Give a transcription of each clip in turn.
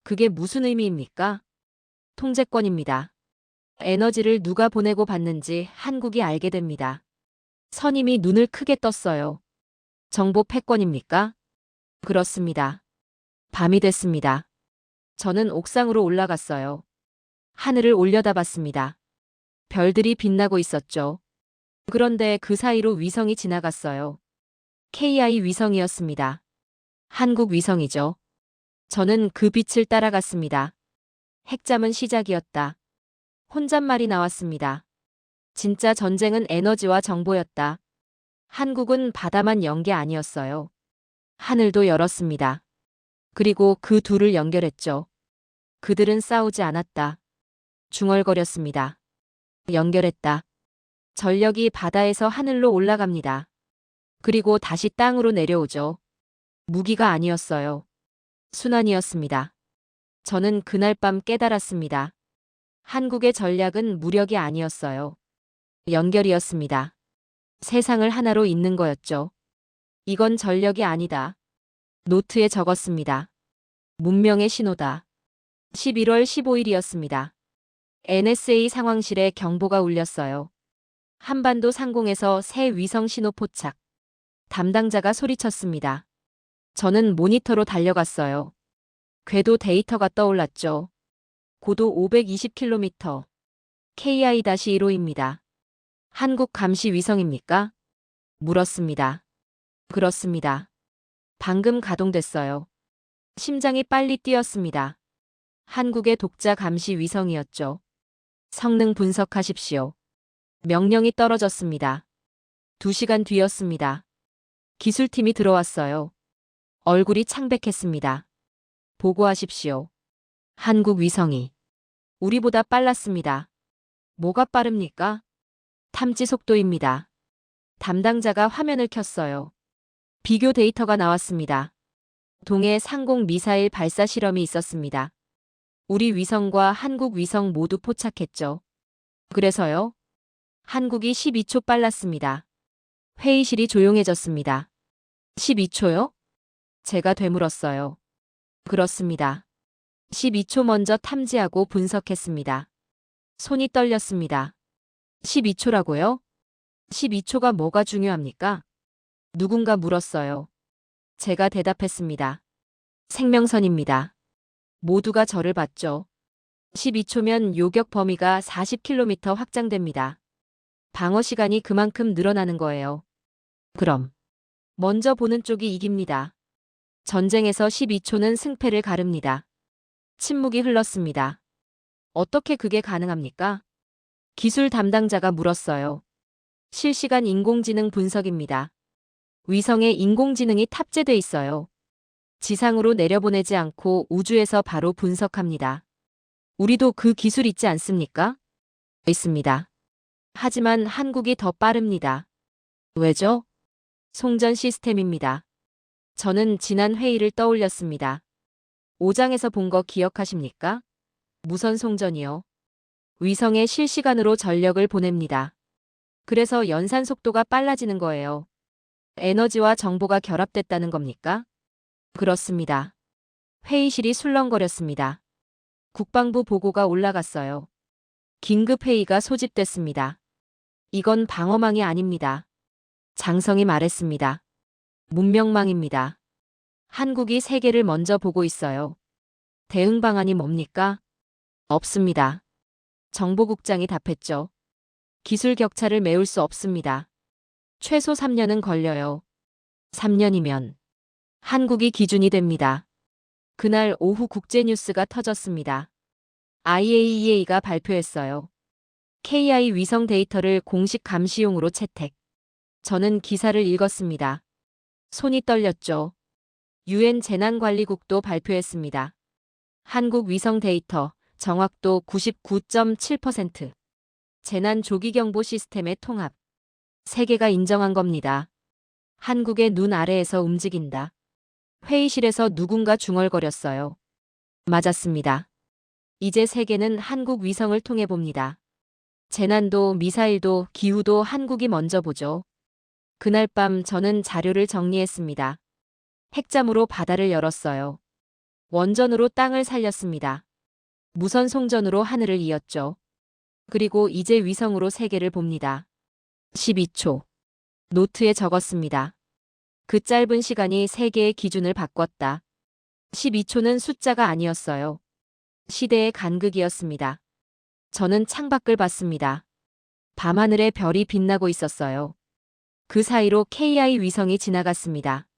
그게 무슨 의미입니까? 통제권입니다. 에너지를 누가 보내고 받는지 한국이 알게 됩니다. 선임이 눈을 크게 떴어요. 정보 패권입니까? 그렇습니다. 밤이 됐습니다. 저는 옥상으로 올라갔어요. 하늘을 올려다봤습니다. 별들이 빛나고 있었죠. 그런데 그 사이로 위성이 지나갔어요. KI 위성이었습니다. 한국 위성이죠. 저는 그 빛을 따라갔습니다. 핵잠은 시작이었다. 혼잣말이 나왔습니다. 진짜 전쟁은 에너지와 정보였다. 한국은 바다만 연 게 아니었어요. 하늘도 열었습니다. 그리고 그 둘을 연결했죠. 그들은 싸우지 않았다. 중얼거렸습니다. 연결했다. 전력이 바다에서 하늘로 올라갑니다. 그리고 다시 땅으로 내려오죠. 무기가 아니었어요. 순환이었습니다. 저는 그날 밤 깨달았습니다. 한국의 전략은 무력이 아니었어요. 연결이었습니다. 세상을 하나로 잇는 거였죠. 이건 전력이 아니다. 노트에 적었습니다. 문명의 신호다. 11월 15일이었습니다. NSA 상황실에 경보가 울렸어요. 한반도 상공에서 새 위성 신호 포착. 담당자가 소리쳤습니다. 저는 모니터로 달려갔어요. 궤도 데이터가 떠올랐죠. 고도 520km. KI-1호입니다. 한국 감시 위성입니까? 물었습니다. 그렇습니다. 방금 가동됐어요. 심장이 빨리 뛰었습니다. 한국의 독자 감시 위성이었죠. 성능 분석하십시오. 명령이 떨어졌습니다. 2시간 뒤였습니다. 기술팀이 들어왔어요. 얼굴이 창백했습니다. 보고하십시오. 한국 위성이 우리보다 빨랐습니다. 뭐가 빠릅니까? 탐지 속도입니다. 담당자가 화면을 켰어요. 비교 데이터가 나왔습니다. 동해 상공 미사일 발사 실험이 있었습니다. 우리 위성과 한국 위성 모두 포착했죠. 그래서요? 한국이 12초 빨랐습니다. 회의실이 조용해졌습니다. 12초요? 제가 되물었어요. 그렇습니다. 12초 먼저 탐지하고 분석했습니다. 손이 떨렸습니다. 12초라고요? 12초가 뭐가 중요합니까? 누군가 물었어요. 제가 대답했습니다. 생명선입니다. 모두가 저를 봤죠. 12초면 요격 범위가 40km 확장됩니다. 방어 시간이 그만큼 늘어나는 거예요. 그럼 먼저 보는 쪽이 이깁니다. 전쟁에서 12초는 승패를 가릅니다. 침묵이 흘렀습니다. 어떻게 그게 가능합니까? 기술 담당자가 물었어요. 실시간 인공지능 분석입니다. 위성에 인공지능이 탑재돼 있어요. 지상으로 내려보내지 않고 우주에서 바로 분석합니다. 우리도 그 기술 있지 않습니까? 있습니다. 하지만 한국이 더 빠릅니다. 왜죠? 송전 시스템입니다. 저는 지난 회의를 떠올렸습니다. 5장에서 본 거 기억하십니까? 무선 송전이요. 위성에 실시간으로 전력을 보냅니다. 그래서 연산 속도가 빨라지는 거예요. 에너지와 정보가 결합됐다는 겁니까? 그렇습니다. 회의실이 술렁거렸습니다. 국방부 보고가 올라갔어요. 긴급 회의가 소집됐습니다. 이건 방어망이 아닙니다. 장성이 말했습니다. 문명망입니다. 한국이 세계를 먼저 보고 있어요. 대응 방안이 뭡니까? 없습니다. 정보국장이 답했죠. 기술 격차를 메울 수 없습니다. 최소 3년은 걸려요. 3년이면 한국이 기준이 됩니다. 그날 오후 국제뉴스가 터졌습니다. IAEA가 발표했어요. KI 위성 데이터를 공식 감시용으로 채택. 저는 기사를 읽었습니다. 손이 떨렸죠. UN 재난관리국도 발표했습니다. 한국 위성 데이터 정확도 99.7%. 재난 조기경보 시스템의 통합. 세계가 인정한 겁니다. 한국의 눈 아래에서 움직인다. 회의실에서 누군가 중얼거렸어요. 맞았습니다. 이제 세계는 한국 위성을 통해 봅니다. 재난도 미사일도 기후도 한국이 먼저 보죠. 그날 밤 저는 자료를 정리했습니다. 핵잠으로 바다를 열었어요. 원전으로 땅을 살렸습니다. 무선 송전으로 하늘을 이었죠. 그리고 이제 위성으로 세계를 봅니다. 12초. 노트에 적었습니다. 그 짧은 시간이 세계의 기준을 바꿨다. 12초는 숫자가 아니었어요. 시대의 간극이었습니다. 저는 창밖을 봤습니다. 밤하늘에 별이 빛나고 있었어요. 그 사이로 KI 위성이 지나갔습니다.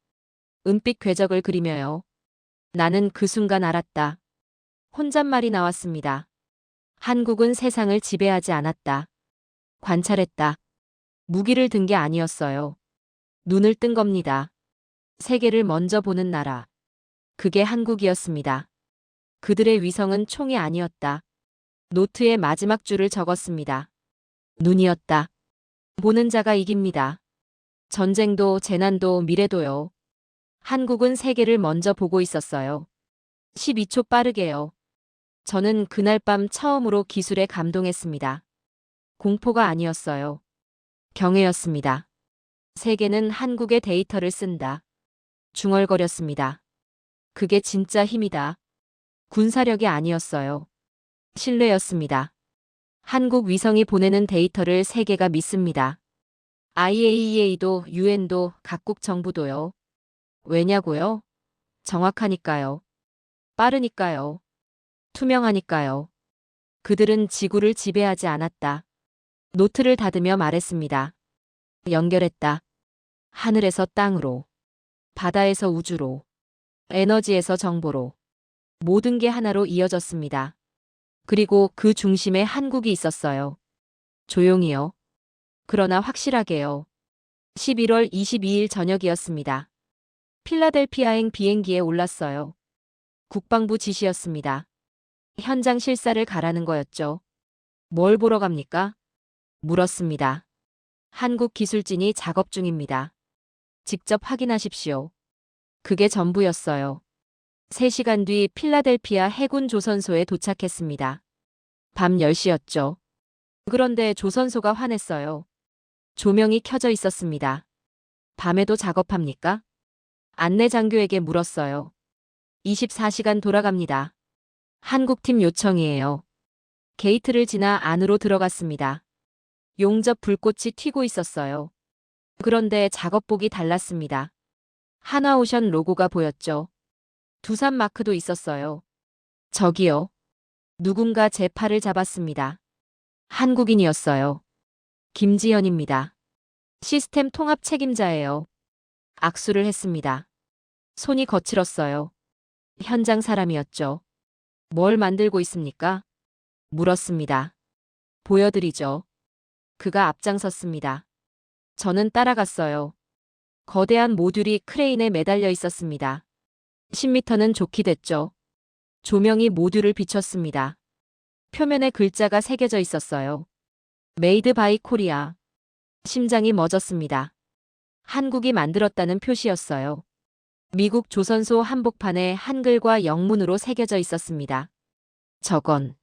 은빛 궤적을 그리며요. 나는 그 순간 알았다. 혼잣말이 나왔습니다. 한국은 세상을 지배하지 않았다. 관찰했다. 무기를 든 게 아니었어요. 눈을 뜬 겁니다. 세계를 먼저 보는 나라. 그게 한국이었습니다. 그들의 위성은 총이 아니었다. 노트에 마지막 줄을 적었습니다. 눈이었다. 보는 자가 이깁니다. 전쟁도 재난도 미래도요. 한국은 세계를 먼저 보고 있었어요. 12초 빠르게요. 저는 그날 밤 처음으로 기술에 감동했습니다. 공포가 아니었어요. 경애였습니다. 세계는 한국의 데이터를 쓴다. 중얼거렸습니다. 그게 진짜 힘이다. 군사력이 아니었어요. 신뢰였습니다. 한국 위성이 보내는 데이터를 세계가 믿습니다. IAEA도 UN도 각국 정부도요. 왜냐고요? 정확하니까요. 빠르니까요. 투명하니까요. 그들은 지구를 지배하지 않았다. 노트를 닫으며 말했습니다. 연결했다. 하늘에서 땅으로. 바다에서 우주로. 에너지에서 정보로. 모든 게 하나로 이어졌습니다. 그리고 그 중심에 한국이 있었어요. 조용히요. 그러나 확실하게요. 11월 22일 저녁이었습니다. 필라델피아행 비행기에 올랐어요. 국방부 지시였습니다. 현장 실사를 가라는 거였죠. 뭘 보러 갑니까? 물었습니다. 한국 기술진이 작업 중입니다. 직접 확인하십시오. 그게 전부였어요. 3시간 뒤 필라델피아 해군 조선소에 도착했습니다. 밤 10시였죠. 그런데 조선소가 화냈어요. 조명이 켜져 있었습니다. 밤에도 작업합니까? 안내 장교에게 물었어요. 24시간 돌아갑니다. 한국팀 요청이에요. 게이트를 지나 안으로 들어갔습니다. 용접 불꽃이 튀고 있었어요. 그런데 작업복이 달랐습니다. 한화오션 로고가 보였죠. 두산 마크도 있었어요. 저기요. 누군가 제 팔을 잡았습니다. 한국인이었어요. 김지현입니다. 시스템 통합 책임자예요. 악수를 했습니다. 손이 거칠었어요. 현장 사람이었죠. 뭘 만들고 있습니까? 물었습니다. 보여드리죠. 그가 앞장섰습니다. 저는 따라갔어요. 거대한 모듈이 크레인에 매달려 있었습니다. 10m는 좋게 됐죠. 조명이 모듈을 비췄습니다. 표면에 글자가 새겨져 있었어요. 메이드 바이 코리아. 심장이 멎었습니다. 한국이 만들었다는 표시였어요. 미국 조선소 한복판에 한글과 영문으로 새겨져 있었습니다. 저건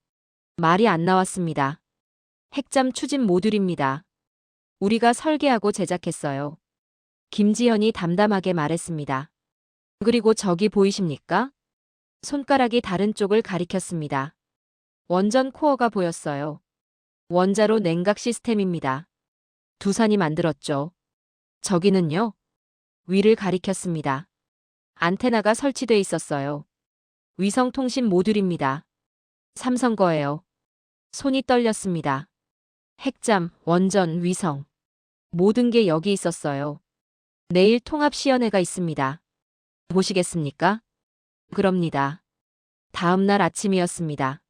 말이 안 나왔습니다. 핵잠 추진 모듈입니다. 우리가 설계하고 제작했어요. 김지현이 담담하게 말했습니다. 그리고 저기 보이십니까? 손가락이 다른 쪽을 가리켰습니다. 원전 코어가 보였어요. 원자로 냉각 시스템입니다. 두산이 만들었죠. 저기는요? 위를 가리켰습니다. 안테나가 설치돼 있었어요. 위성통신 모듈입니다. 삼성 거예요. 손이 떨렸습니다. 핵잠, 원전, 위성. 모든 게 여기 있었어요. 내일 통합시연회가 있습니다. 보시겠습니까? 그럽니다. 다음 날 아침이었습니다.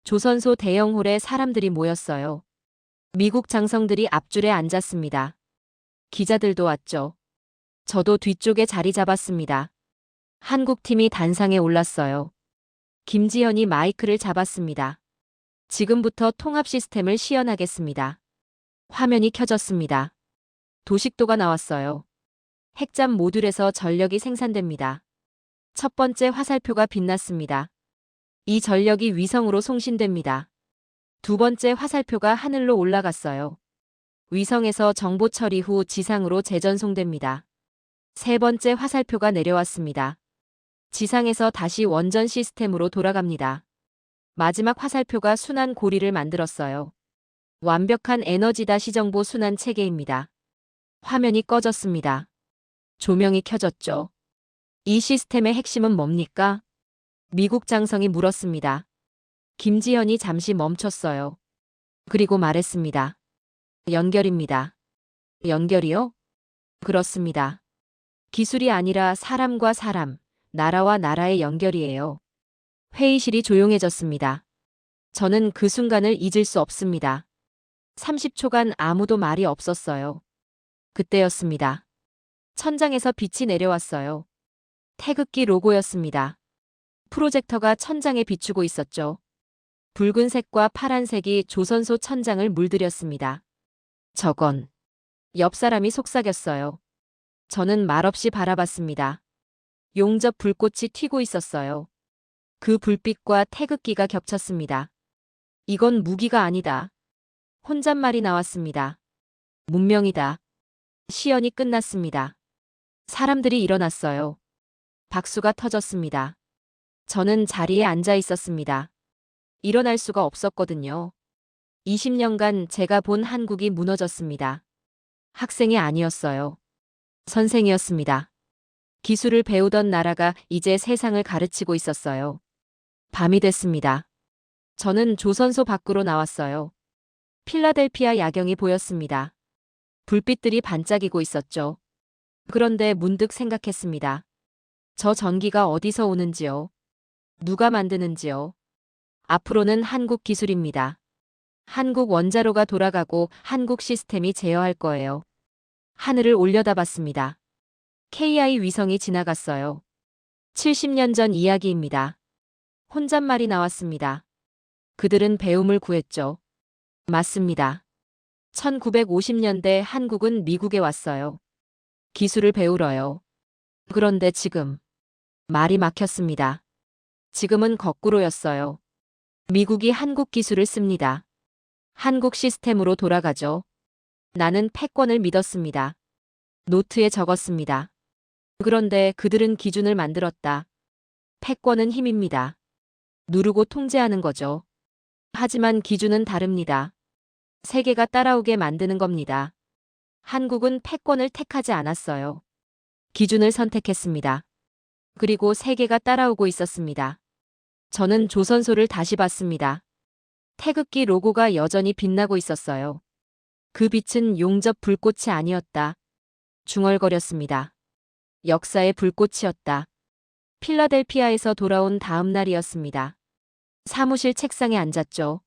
조선소 대형홀에 사람들이 모였어요. 미국 장성들이 앞줄에 앉았습니다. 기자들도 왔죠. 저도 뒤쪽에 자리 잡았습니다. 한국팀이 단상에 올랐어요. 김지현이 마이크를 잡았습니다. 지금부터 통합 시스템을 시연하겠습니다. 화면이 켜졌습니다. 도식도가 나왔어요. 핵잠 모듈에서 전력이 생산됩니다. 첫 번째 화살표가 빛났습니다. 이 전력이 위성으로 송신됩니다. 두 번째 화살표가 하늘로 올라갔어요. 위성에서 정보 처리 후 지상으로 재전송됩니다. 세 번째 화살표가 내려왔습니다. 지상에서 다시 원전 시스템으로 돌아갑니다. 마지막 화살표가 순환 고리를 만들었어요. 완벽한 에너지다 시정보 순환 체계입니다. 화면이 꺼졌습니다. 조명이 켜졌죠. 이 시스템의 핵심은 뭡니까? 미국 장성이 물었습니다. 김지현이 잠시 멈췄어요. 그리고 말했습니다. 연결입니다. 연결이요? 그렇습니다. 기술이 아니라 사람과 사람, 나라와 나라의 연결이에요. 회의실이 조용해졌습니다. 저는 그 순간을 잊을 수 없습니다. 30초간 아무도 말이 없었어요. 그때였습니다. 천장에서 빛이 내려왔어요. 태극기 로고였습니다. 프로젝터가 천장에 비추고 있었죠. 붉은색과 파란색이 조선소 천장을 물들였습니다. 저건 옆 사람이 속삭였어요. 저는 말없이 바라봤습니다. 용접 불꽃이 튀고 있었어요. 그 불빛과 태극기가 겹쳤습니다. 이건 무기가 아니다. 혼잣말이 나왔습니다. 문명이다. 시연이 끝났습니다. 사람들이 일어났어요. 박수가 터졌습니다. 저는 자리에 앉아 있었습니다. 일어날 수가 없었거든요. 20년간 제가 본 한국이 무너졌습니다. 학생이 아니었어요. 선생이었습니다. 기술을 배우던 나라가 이제 세상을 가르치고 있었어요. 밤이 됐습니다. 저는 조선소 밖으로 나왔어요. 필라델피아 야경이 보였습니다. 불빛들이 반짝이고 있었죠. 그런데 문득 생각했습니다. 저 전기가 어디서 오는지요? 누가 만드는지요? 앞으로는 한국 기술입니다. 한국 원자로가 돌아가고 한국 시스템이 제어할 거예요. 하늘을 올려다봤습니다. KI 위성이 지나갔어요. 70년 전 이야기입니다. 혼잣말이 나왔습니다. 그들은 배움을 구했죠. 맞습니다. 1950년대 한국은 미국에 왔어요. 기술을 배우러요. 그런데 지금 말이 막혔습니다. 지금은 거꾸로였어요. 미국이 한국 기술을 씁니다. 한국 시스템으로 돌아가죠. 나는 패권을 믿었습니다. 노트에 적었습니다. 그런데 그들은 기준을 만들었다. 패권은 힘입니다. 누르고 통제하는 거죠. 하지만 기준은 다릅니다. 세계가 따라오게 만드는 겁니다. 한국은 패권을 택하지 않았어요. 기준을 선택했습니다. 그리고 세계가 따라오고 있었습니다. 저는 조선소를 다시 봤습니다. 태극기 로고가 여전히 빛나고 있었어요. 그 빛은 용접 불꽃이 아니었다. 중얼거렸습니다. 역사의 불꽃이었다. 필라델피아에서 돌아온 다음 날이었습니다. 사무실 책상에 앉았죠.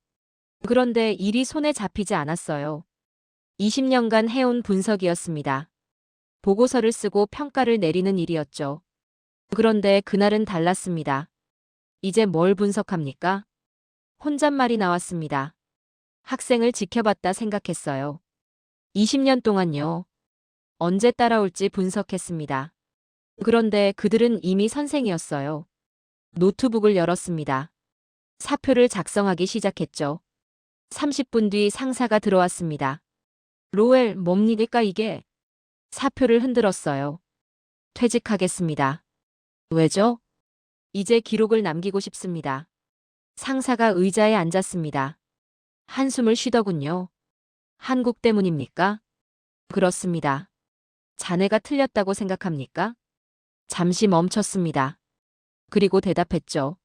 그런데 일이 손에 잡히지 않았어요. 20년간 해온 분석이었습니다. 보고서를 쓰고 평가를 내리는 일이었죠. 그런데 그날은 달랐습니다. 이제 뭘 분석합니까? 혼잣말이 나왔습니다. 학생을 지켜봤다 생각했어요. 20년 동안요. 언제 따라올지 분석했습니다. 그런데 그들은 이미 선생이었어요. 노트북을 열었습니다. 사표를 작성하기 시작했죠. 30분 뒤 상사가 들어왔습니다. 로엘, 뭡니까 이게? 사표를 흔들었어요. 퇴직하겠습니다. 왜죠? 이제 기록을 남기고 싶습니다. 상사가 의자에 앉았습니다. 한숨을 쉬더군요. 한국 때문입니까? 그렇습니다. 자네가 틀렸다고 생각합니까? 잠시 멈췄습니다. 그리고 대답했죠.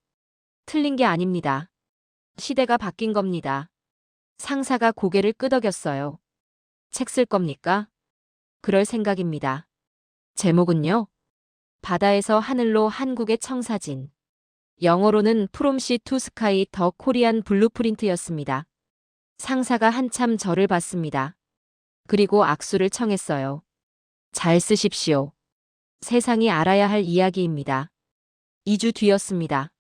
틀린 게 아닙니다. 시대가 바뀐 겁니다. 상사가 고개를 끄덕였어요. 책 쓸 겁니까? 그럴 생각입니다. 제목은요? 바다에서 하늘로 한국의 청사진. 영어로는 From Sea to Sky 더 코리안 블루프린트였습니다. 상사가 한참 저를 봤습니다. 그리고 악수를 청했어요. 잘 쓰십시오. 세상이 알아야 할 이야기입니다. 2주 뒤였습니다.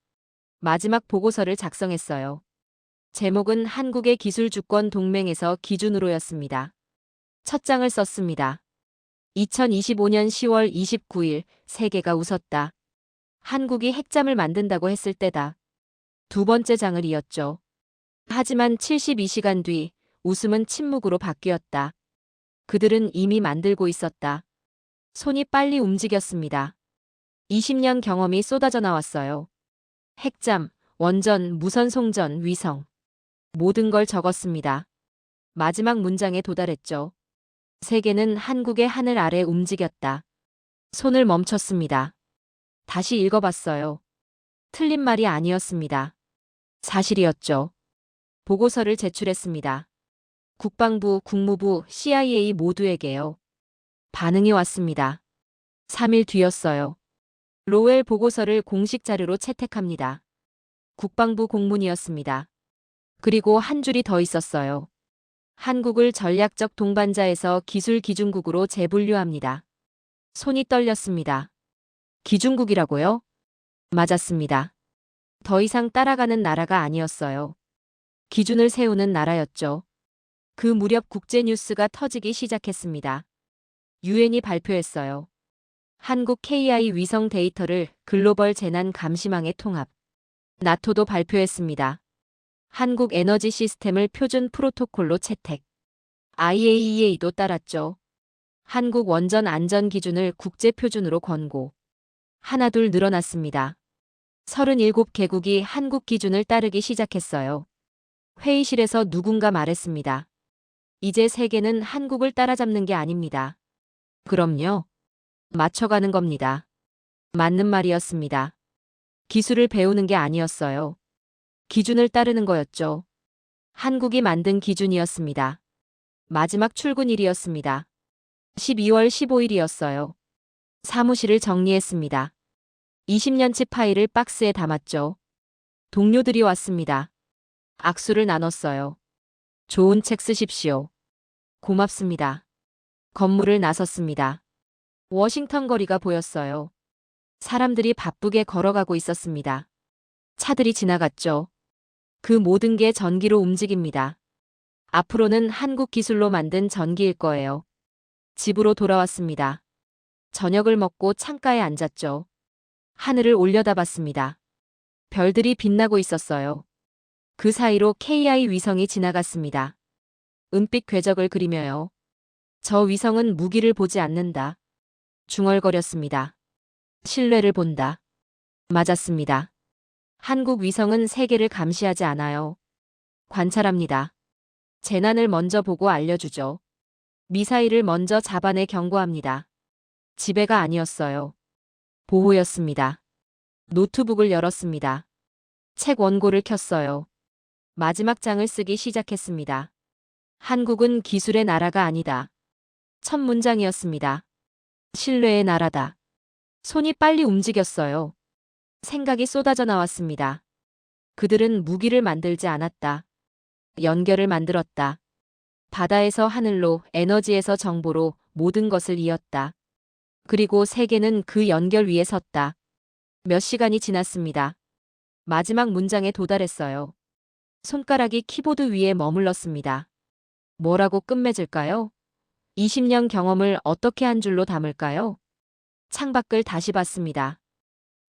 마지막 보고서를 작성했어요. 제목은 한국의 기술주권 동맹에서 기준으로였습니다. 첫 장을 썼습니다. 2025년 10월 29일 세계가 웃었다. 한국이 핵잠을 만든다고 했을 때다. 두 번째 장을 이었죠. 하지만 72시간 뒤 웃음은 침묵으로 바뀌었다. 그들은 이미 만들고 있었다. 손이 빨리 움직였습니다. 20년 경험이 쏟아져 나왔어요. 핵잠, 원전, 무선 송전, 위성. 모든 걸 적었습니다. 마지막 문장에 도달했죠. 세계는 한국의 하늘 아래 움직였다. 손을 멈췄습니다. 다시 읽어봤어요. 틀린 말이 아니었습니다. 사실이었죠. 보고서를 제출했습니다. 국방부, 국무부, CIA 모두에게요. 반응이 왔습니다. 3일 뒤였어요. 로웰 보고서를 공식 자료로 채택합니다. 국방부 공문이었습니다. 그리고 한 줄이 더 있었어요. 한국을 전략적 동반자에서 기술 기준국으로 재분류합니다. 손이 떨렸습니다. 기준국이라고요? 맞았습니다. 더 이상 따라가는 나라가 아니었어요. 기준을 세우는 나라였죠. 그 무렵 국제뉴스가 터지기 시작했습니다. 유엔이 발표했어요. 한국 KI 위성 데이터를 글로벌 재난 감시망에 통합. 나토도 발표했습니다. 한국 에너지 시스템을 표준 프로토콜로 채택. IAEA도 따랐죠. 한국 원전 안전 기준을 국제 표준으로 권고. 하나둘 늘어났습니다. 37개국이 한국 기준을 따르기 시작했어요. 회의실에서 누군가 말했습니다. 이제 세계는 한국을 따라잡는 게 아닙니다. 그럼요. 맞춰가는 겁니다. 맞는 말이었습니다. 기술을 배우는 게 아니었어요. 기준을 따르는 거였죠. 한국이 만든 기준이었습니다. 마지막 출근일이었습니다. 12월 15일이었어요. 사무실을 정리했습니다. 20년치 파일을 박스에 담았죠. 동료들이 왔습니다. 악수를 나눴어요. 좋은 책 쓰십시오. 고맙습니다. 건물을 나섰습니다. 워싱턴 거리가 보였어요. 사람들이 바쁘게 걸어가고 있었습니다. 차들이 지나갔죠. 그 모든 게 전기로 움직입니다. 앞으로는 한국 기술로 만든 전기일 거예요. 집으로 돌아왔습니다. 저녁을 먹고 창가에 앉았죠. 하늘을 올려다봤습니다. 별들이 빛나고 있었어요. 그 사이로 KI 위성이 지나갔습니다. 은빛 궤적을 그리며요. 저 위성은 무기를 보지 않는다. 중얼거렸습니다. 신뢰를 본다. 맞았습니다. 한국 위성은 세계를 감시하지 않아요. 관찰합니다. 재난을 먼저 보고 알려주죠. 미사일을 먼저 잡아내 경고합니다. 지배가 아니었어요. 보호였습니다. 노트북을 열었습니다. 책 원고를 켰어요. 마지막 장을 쓰기 시작했습니다. 한국은 기술의 나라가 아니다. 첫 문장이었습니다. 신뢰의 나라다. 손이 빨리 움직였어요. 생각이 쏟아져 나왔습니다. 그들은 무기를 만들지 않았다. 연결을 만들었다. 바다에서 하늘로, 에너지에서 정보로 모든 것을 이었다. 그리고 세계는 그 연결 위에 섰다. 몇 시간이 지났습니다. 마지막 문장에 도달했어요. 손가락이 키보드 위에 머물렀습니다. 뭐라고 끝맺을까요? 20년 경험을 어떻게 한 줄로 담을까요? 창밖을 다시 봤습니다.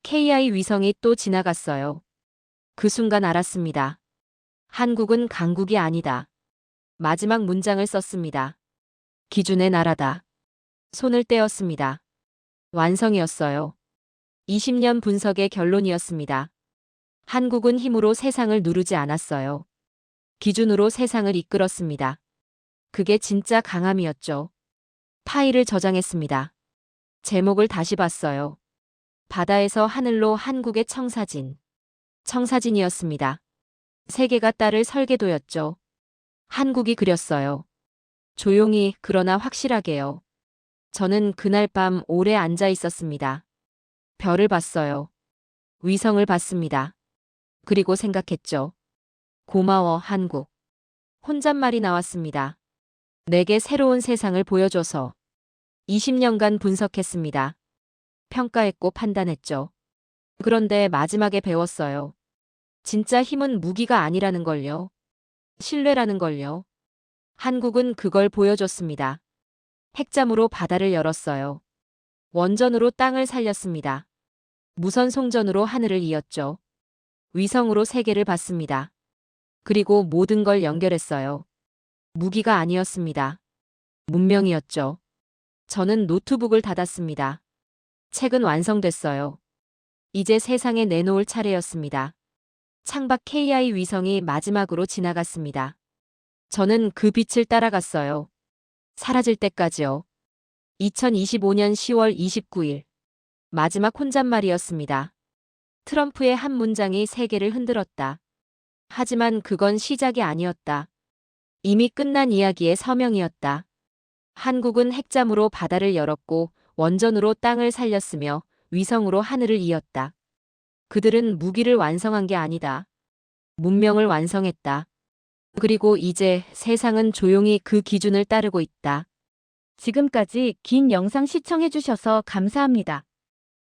KI 위성이 또 지나갔어요. 그 순간 알았습니다. 한국은 강국이 아니다. 마지막 문장을 썼습니다. 기준의 나라다. 손을 떼었습니다. 완성이었어요. 20년 분석의 결론이었습니다. 한국은 힘으로 세상을 누르지 않았어요. 기준으로 세상을 이끌었습니다. 그게 진짜 강함이었죠. 파일을 저장했습니다. 제목을 다시 봤어요. 바다에서 하늘로 한국의 청사진. 청사진이었습니다. 세계가 따를 설계도였죠. 한국이 그렸어요. 조용히 그러나 확실하게요. 저는 그날 밤 오래 앉아 있었습니다. 별을 봤어요. 위성을 봤습니다. 그리고 생각했죠. 고마워, 한국. 혼잣말이 나왔습니다. 내게 새로운 세상을 보여줘서. 20년간 분석했습니다. 평가했고 판단했죠. 그런데 마지막에 배웠어요. 진짜 힘은 무기가 아니라는 걸요. 신뢰라는 걸요. 한국은 그걸 보여줬습니다. 핵잠으로 바다를 열었어요. 원전으로 땅을 살렸습니다. 무선 송전으로 하늘을 이었죠. 위성으로 세계를 봤습니다. 그리고 모든 걸 연결했어요. 무기가 아니었습니다. 문명이었죠. 저는 노트북을 닫았습니다. 책은 완성됐어요. 이제 세상에 내놓을 차례였습니다. 창밖 KI 위성이 마지막으로 지나갔습니다. 저는 그 빛을 따라갔어요. 사라질 때까지요. 2025년 10월 29일. 마지막 혼잣말이었습니다. 트럼프의 한 문장이 세계를 흔들었다. 하지만 그건 시작이 아니었다. 이미 끝난 이야기의 서명이었다. 한국은 핵잠으로 바다를 열었고 원전으로 땅을 살렸으며 위성으로 하늘을 이었다. 그들은 무기를 완성한 게 아니다. 문명을 완성했다. 그리고 이제 세상은 조용히 그 기준을 따르고 있다. 지금까지 긴 영상 시청해주셔서 감사합니다.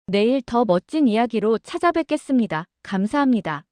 내일 더 멋진 이야기로 찾아뵙겠습니다. 감사합니다.